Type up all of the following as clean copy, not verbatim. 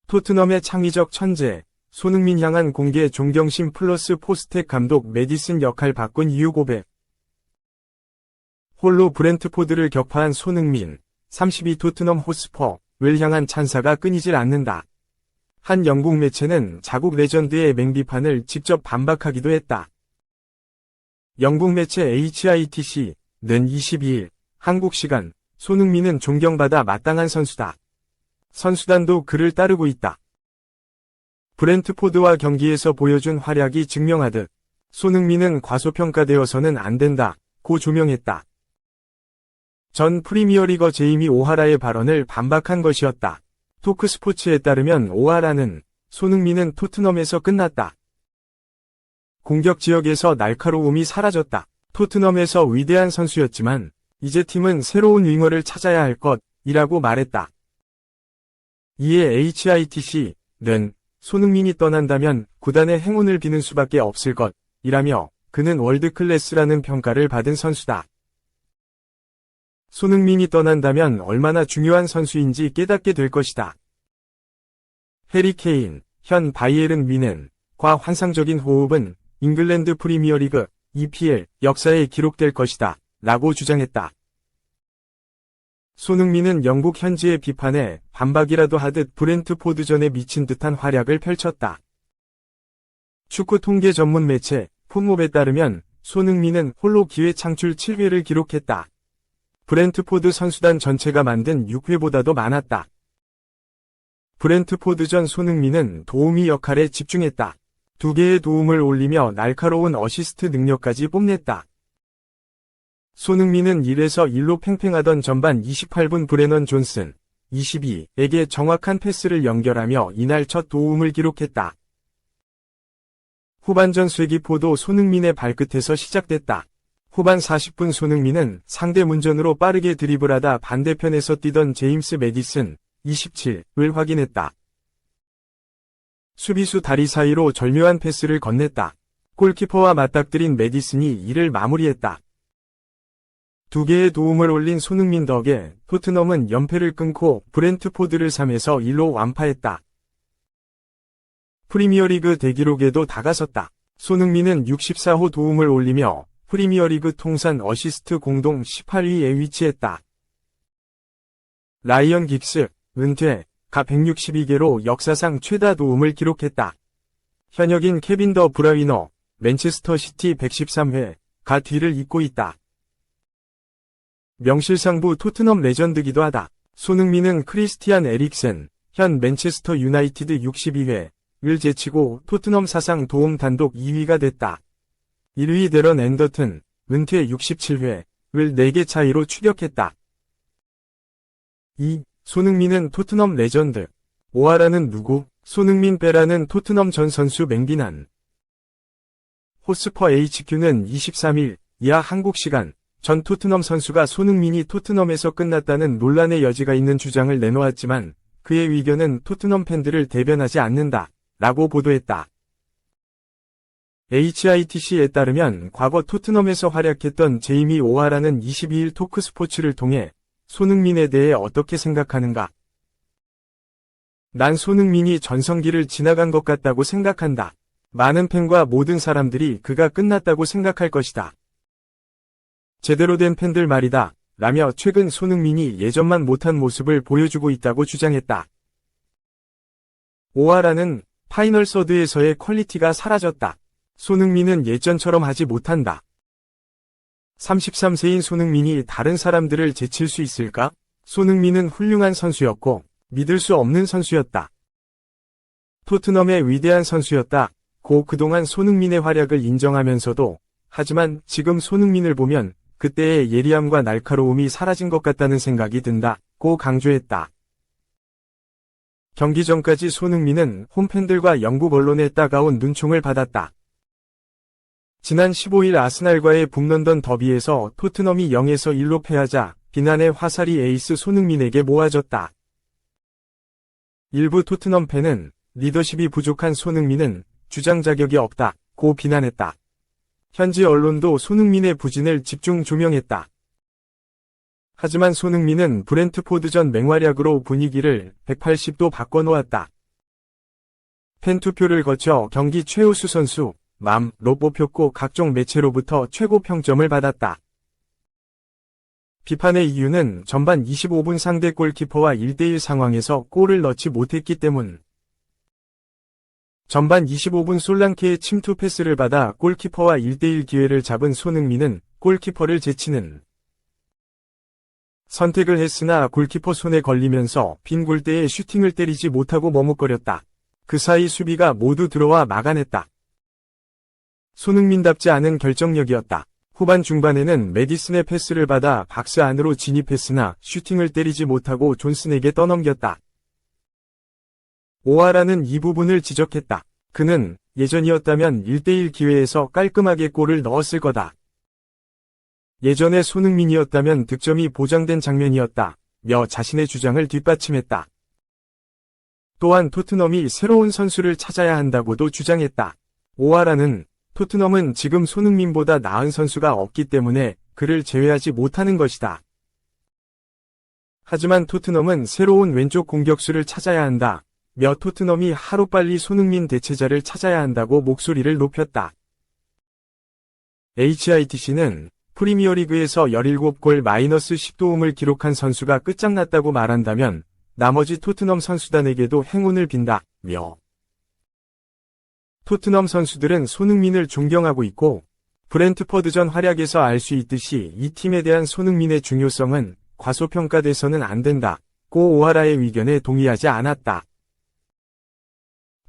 토트넘의 창의적 천재, 손흥민 향한 공개 존경심 플러스 포스텍 감독 메디슨 역할 바꾼 이유 고백. 홀로 브렌트포드를 격파한 손흥민, 32 토트넘 호스퍼를 향한 찬사가 끊이질 않는다. 한 영국 매체는 자국 레전드의 맹비판을 직접 반박하기도 했다. 영국 매체 HITC는 22일 한국 시간 손흥민은 존경받아 마땅한 선수다. 선수단도 그를 따르고 있다. 브렌트포드와 경기에서 보여준 활약이 증명하듯 손흥민은 과소평가되어서는 안 된다 고 조명했다. 전 프리미어리거 제이미 오하라의 발언을 반박한 것이었다. 토크스포츠에 따르면 오하라는 손흥민은 토트넘에서 끝났다. 공격 지역에서 날카로움이 사라졌다. 토트넘에서 위대한 선수였지만 이제 팀은 새로운 윙어를 찾아야 할 것이라고 말했다. 이에 HITC는 손흥민이 떠난다면 구단의 행운을 비는 수밖에 없을 것이라며 그는 월드클래스라는 평가를 받은 선수다. 손흥민이 떠난다면 얼마나 중요한 선수인지 깨닫게 될 것이다. 해리 케인, 현 바이에른 뮌헨과 환상적인 호흡은 잉글랜드 프리미어리그 EPL 역사에 기록될 것이다 라고 주장했다. 손흥민은 영국 현지의 비판에 반박이라도 하듯 브렌트포드전에 미친 듯한 활약을 펼쳤다. 축구 통계 전문 매체 풋몹에 따르면 손흥민은 홀로 기회 창출 7회를 기록했다. 브렌트포드 선수단 전체가 만든 6회보다도 많았다. 브렌트포드전 손흥민은 도우미 역할에 집중했다. 2개의 도움을 올리며 날카로운 어시스트 능력까지 뽐냈다. 손흥민은 1에서 1로 팽팽하던 전반 28분 브레넌 존슨 22에게 정확한 패스를 연결하며 이날 첫 도움을 기록했다. 후반전 쐐기포도 손흥민의 발끝에서 시작됐다. 후반 40분 손흥민은 상대 문전으로 빠르게 드리블하다 반대편에서 뛰던 제임스 메디슨 27을 확인했다. 수비수 다리 사이로 절묘한 패스를 건넸다. 골키퍼와 맞닥뜨린 메디슨이 이를 마무리했다. 2개의 도움을 올린 손흥민 덕에 토트넘은 연패를 끊고 브렌트포드를 3에서 1로 완파했다. 프리미어리그 대기록에도 다가섰다. 손흥민은 64호 도움을 올리며 프리미어리그 통산 어시스트 공동 18위에 위치했다. 라이언 긱스, 은퇴, 가 162개로 역사상 최다 도움을 기록했다. 현역인 케빈 더 브라위너, 맨체스터 시티 113회, 가 뒤를 잇고 있다. 명실상부 토트넘 레전드기도 하다. 손흥민은 크리스티안 에릭센, 현 맨체스터 유나이티드 62회를 제치고 토트넘 사상 도움 단독 2위가 됐다. 1위 데런 앤더튼, 은퇴 67회를 4개 차이로 추격했다. 2. 손흥민은 토트넘 레전드. 오하라는 누구? 손흥민 빼라는 토트넘 전 선수 맹비난. 호스퍼 HQ는 23일 이하 한국 시간 전 토트넘 선수가 손흥민이 토트넘에서 끝났다는 논란의 여지가 있는 주장을 내놓았지만 그의 의견은 토트넘 팬들을 대변하지 않는다 라고 보도했다. HITC에 따르면 과거 토트넘에서 활약했던 제이미 오하라는 22일 토크스포츠를 통해 손흥민에 대해 어떻게 생각하는가? 난 손흥민이 전성기를 지나간 것 같다고 생각한다. 많은 팬과 모든 사람들이 그가 끝났다고 생각할 것이다. 제대로 된 팬들 말이다. 라며 최근 손흥민이 예전만 못한 모습을 보여주고 있다고 주장했다. 오하라는 파이널 서드에서의 퀄리티가 사라졌다. 손흥민은 예전처럼 하지 못한다. 33세인 손흥민이 다른 사람들을 제칠 수 있을까? 손흥민은 훌륭한 선수였고 믿을 수 없는 선수였다. 토트넘의 위대한 선수였다. 고 그동안 손흥민의 활약을 인정하면서도 하지만 지금 손흥민을 보면 그때의 예리함과 날카로움이 사라진 것 같다는 생각이 든다. 고 강조했다. 경기 전까지 손흥민은 홈팬들과 영국 언론의 따가운 눈총을 받았다. 지난 15일 아스날과의 북런던 더비에서 토트넘이 0에서 1로 패하자 비난의 화살이 에이스 손흥민에게 모아졌다. 일부 토트넘 팬은 리더십이 부족한 손흥민은 주장 자격이 없다 고 비난했다. 현지 언론도 손흥민의 부진을 집중 조명했다. 하지만 손흥민은 브렌트포드전 맹활약으로 분위기를 180도 바꿔놓았다. 팬투표를 거쳐 경기 최우수 선수, 맘로 뽑혔고 각종 매체로부터 최고 평점을 받았다. 비판의 이유는 전반 25분 상대 골키퍼와 1대1 상황에서 골을 넣지 못했기 때문. 전반 25분 솔랑케의 침투 패스를 받아 골키퍼와 1대1 기회를 잡은 손흥민은 골키퍼를 제치는 선택을 했으나 골키퍼 손에 걸리면서 빈 골대에 슈팅을 때리지 못하고 머뭇거렸다. 그 사이 수비가 모두 들어와 막아냈다. 손흥민답지 않은 결정력이었다. 후반 중반에는 메디슨의 패스를 받아 박스 안으로 진입했으나 슈팅을 때리지 못하고 존슨에게 떠넘겼다. 오하라는 이 부분을 지적했다. 그는 예전이었다면 1대1 기회에서 깔끔하게 골을 넣었을 거다. 예전에 손흥민이었다면 득점이 보장된 장면이었다. 며 자신의 주장을 뒷받침했다. 또한 토트넘이 새로운 선수를 찾아야 한다고도 주장했다. 오하라는 토트넘은 지금 손흥민보다 나은 선수가 없기 때문에 그를 제외하지 못하는 것이다. 하지만 토트넘은 새로운 왼쪽 공격수를 찾아야 한다. 며 토트넘이 하루빨리 손흥민 대체자를 찾아야 한다고 목소리를 높였다. HITC는 프리미어리그에서 17골 -10도움을 기록한 선수가 끝장났다고 말한다면 나머지 토트넘 선수단에게도 행운을 빈다. 며 토트넘 선수들은 손흥민을 존경하고 있고 브렌트퍼드전 활약에서 알 수 있듯이 이 팀에 대한 손흥민의 중요성은 과소평가돼서는 안 된다. 고 오하라의 의견에 동의하지 않았다.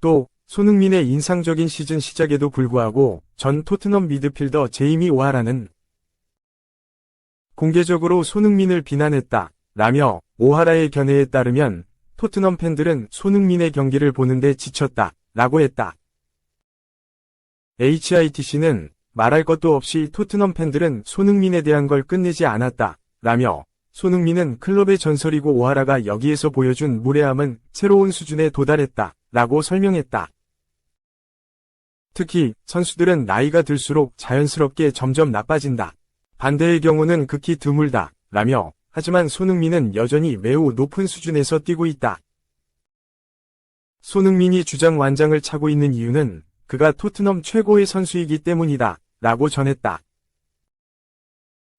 또 손흥민의 인상적인 시즌 시작에도 불구하고 전 토트넘 미드필더 제이미 오하라는 공개적으로 손흥민을 비난했다. 라며 오하라의 견해에 따르면 토트넘 팬들은 손흥민의 경기를 보는데 지쳤다. 라고 했다. HITC는 말할 것도 없이 토트넘 팬들은 손흥민에 대한 걸 끝내지 않았다. 라며 손흥민은 클럽의 전설이고 오하라가 여기에서 보여준 무례함은 새로운 수준에 도달했다. 라고 설명했다. 특히 선수들은 나이가 들수록 자연스럽게 점점 나빠진다. 반대의 경우는 극히 드물다. 라며 하지만 손흥민은 여전히 매우 높은 수준에서 뛰고 있다. 손흥민이 주장 완장을 차고 있는 이유는 그가 토트넘 최고의 선수이기 때문이다. 라고 전했다.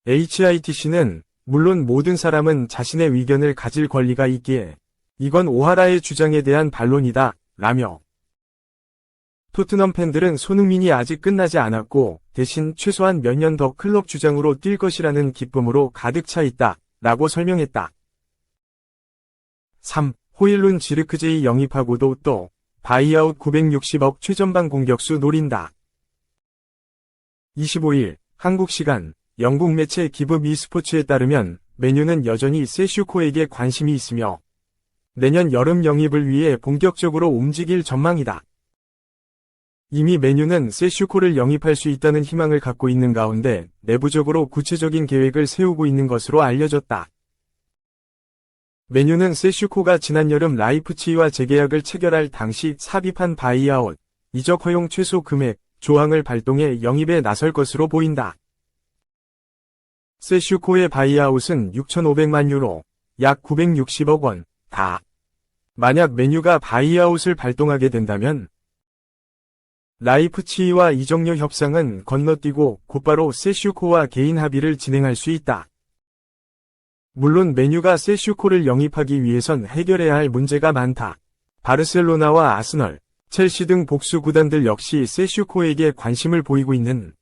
HITC는 물론 모든 사람은 자신의 의견을 가질 권리가 있기에 이건 오하라의 주장에 대한 반론이다. 라며 토트넘 팬들은 손흥민이 아직 끝나지 않았고 대신 최소한 몇 년 더 클럽 주장으로 뛸 것이라는 기쁨으로 가득 차 있다. 라고 설명했다. 3. 호일룬 지르크제이 영입하고도 또 바이아웃 960억 최전방 공격수 노린다. 25일 한국 시간 영국 매체 기브 미 스포츠에 따르면 맨유는 여전히 세슈코에게 관심이 있으며 내년 여름 영입을 위해 본격적으로 움직일 전망이다. 이미 맨유는 세슈코를 영입할 수 있다는 희망을 갖고 있는 가운데 내부적으로 구체적인 계획을 세우고 있는 것으로 알려졌다. 맨유는 세슈코가 지난 여름 라이프치히와 재계약을 체결할 당시 삽입한 바이아웃, 이적 허용 최소 금액, 조항을 발동해 영입에 나설 것으로 보인다. 세슈코의 바이아웃은 6,500만 유로, 약 960억 원, 다. 만약 맨유가 바이아웃을 발동하게 된다면 라이프치히와 이적료 협상은 건너뛰고 곧바로 세슈코와 개인 합의를 진행할 수 있다. 물론 맨유가 세슈코를 영입하기 위해선 해결해야 할 문제가 많다. 바르셀로나와 아스널, 첼시 등 복수 구단들 역시 세슈코에게 관심을 보이고 있는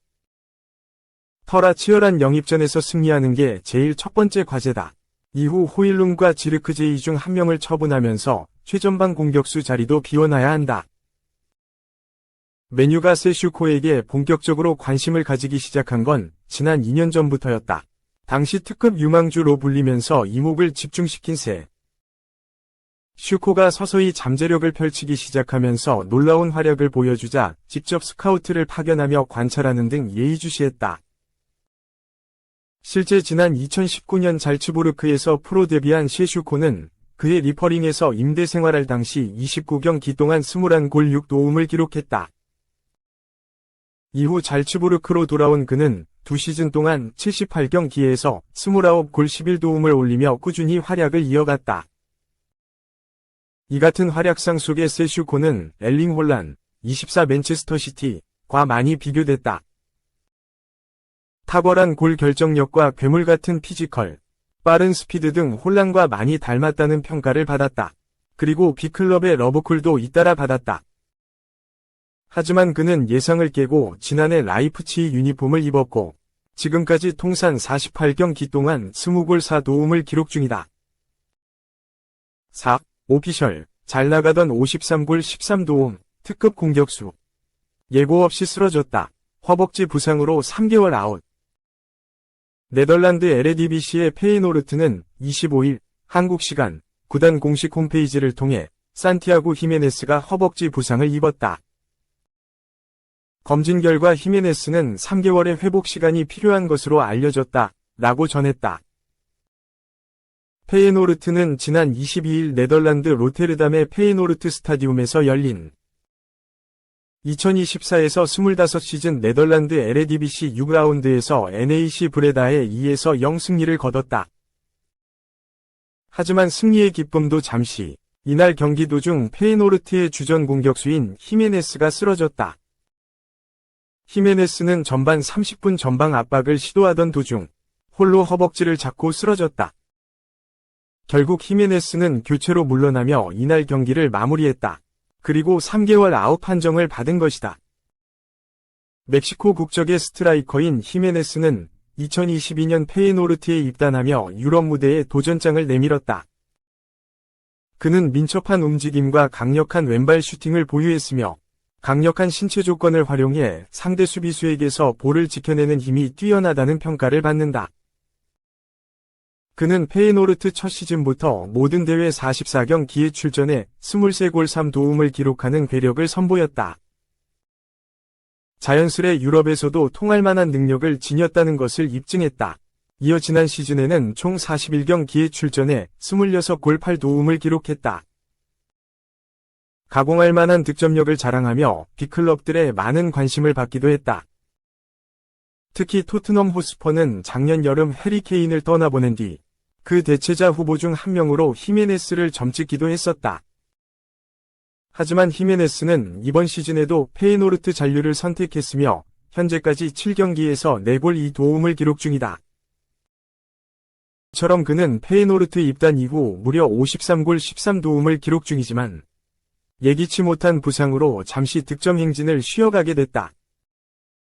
터라 치열한 영입전에서 승리하는 게 제일 첫 번째 과제다. 이후 호일룬과 지르크제이 중 한 명을 처분하면서 최전방 공격수 자리도 비워놔야 한다. 맨유가 세슈코에게 본격적으로 관심을 가지기 시작한 건 지난 2년 전부터였다. 당시 특급 유망주로 불리면서 이목을 집중시킨 슈코가 서서히 잠재력을 펼치기 시작하면서 놀라운 활약을 보여주자 직접 스카우트를 파견하며 관찰하는 등 예의주시했다. 실제 지난 2019년 잘츠부르크에서 프로 데뷔한 셰슈코는 그의 리퍼링에서 임대 생활할 당시 29경기 동안 21골 6도움을 기록했다. 이후 잘츠부르크로 돌아온 그는 2시즌 동안 78경기에서 29골 11도움을 올리며 꾸준히 활약을 이어갔다. 이 같은 활약상 속에 세슈코는 엘링 홀란, 24 맨체스터 시티과 많이 비교됐다. 탁월한 골 결정력과 괴물 같은 피지컬, 빠른 스피드 등 홀란과 많이 닮았다는 평가를 받았다. 그리고 B클럽의 러브콜도 잇따라 받았다. 하지만 그는 예상을 깨고 지난해 라이프치히 유니폼을 입었고 지금까지 통산 48경기 동안 20골 4도움을 기록 중이다. 4. 오피셜, 잘 나가던 53골 13도움, 특급 공격수. 예고 없이 쓰러졌다. 허벅지 부상으로 3개월 아웃. 네덜란드 에레디비시의 페이노르트는 25일 한국 시간 구단 공식 홈페이지를 통해 산티아고 히메네스가 허벅지 부상을 입었다. 검진 결과 히메네스는 3개월의 회복 시간이 필요한 것으로 알려졌다. 라고 전했다. 페이노르트는 지난 22일 네덜란드 로테르담의 페이노르트 스타디움에서 열린 2024에서 25시즌 네덜란드 에레디비시 6라운드에서 NAC 브레다의 2에서 0 승리를 거뒀다. 하지만 승리의 기쁨도 잠시, 이날 경기 도중 페이노르트의 주전 공격수인 히메네스가 쓰러졌다. 히메네스는 전반 30분 전방 압박을 시도하던 도중 홀로 허벅지를 잡고 쓰러졌다. 결국 히메네스는 교체로 물러나며 이날 경기를 마무리했다. 그리고 3개월 아웃 판정을 받은 것이다. 멕시코 국적의 스트라이커인 히메네스는 2022년 페이노르트에 입단하며 유럽 무대에 도전장을 내밀었다. 그는 민첩한 움직임과 강력한 왼발 슈팅을 보유했으며 강력한 신체 조건을 활용해 상대 수비수에게서 볼을 지켜내는 힘이 뛰어나다는 평가를 받는다. 그는 페이노르트 첫 시즌부터 모든 대회 44경기에 출전해 23골 3도움을 기록하는 괴력을 선보였다. 자연스레 유럽에서도 통할 만한 능력을 지녔다는 것을 입증했다. 이어 지난 시즌에는 총 41경기에 출전해 26골 8도움을 기록했다. 가공할 만한 득점력을 자랑하며 빅클럽들의 많은 관심을 받기도 했다. 특히 토트넘 호스퍼는 작년 여름 해리 케인을 떠나보낸 뒤 그 대체자 후보 중 한 명으로 히메네스를 점찍기도 했었다. 하지만 히메네스는 이번 시즌에도 페이노르트 잔류를 선택했으며 현재까지 7경기에서 4골 2도움을 기록 중이다. 처럼 그는 페이노르트 입단 이후 무려 53골 13도움을 기록 중이지만 예기치 못한 부상으로 잠시 득점 행진을 쉬어가게 됐다.